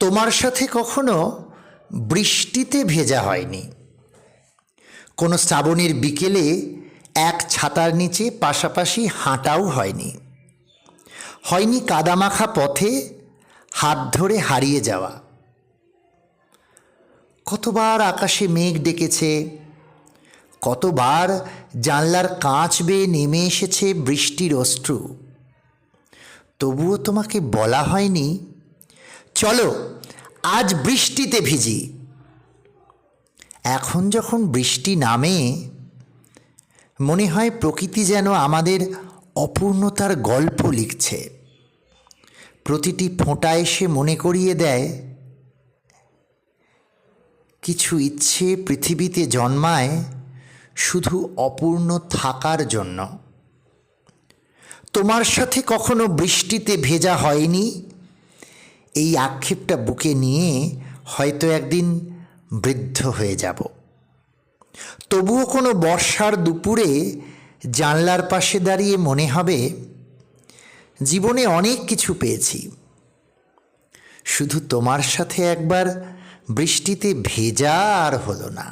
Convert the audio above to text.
তোমার সাথে কখনো বৃষ্টিতে ভেজা হয়নি, কোনো শ্রাবণের বিকেলে এক ছাতার নিচে পাশাপাশি হাঁটাও হয়নি, হয়নি কাদামাখা পথে হাত ধরে হারিয়ে যাওয়া। কতবার আকাশে মেঘ ডেকেছে, কতবার জানলার কাঁচ বেয়ে নেমে এসেছে বৃষ্টির অশ্রু, তবুও তোমাকে বলা হয়নি চলো আজ বৃষ্টিতে ভিজি। এখন যখন বৃষ্টি নামে মনে হয় প্রকৃতি যেন আমাদের অপূর্ণতার গল্প লিখছে। প্রতিটি ফোঁটা এসে মনে করিয়ে দেয় কিছু ইচ্ছে পৃথিবীতে জন্মায় শুধু অপূর্ণ থাকার জন্য। তোমার সাথে কখনো বৃষ্টিতে ভেজা হয়নি, এই আক্ষেপটা বুকে নিয়ে হয়তো একদিন বৃদ্ধ হয়ে যাব। তবুও কোনো বর্ষার দুপুরে জানলার পাশে দাঁড়িয়ে মনে হবে জীবনে অনেক কিছু পেয়েছি, শুধু তোমার সাথে একবার বৃষ্টিতে ভেজা আর হলো না।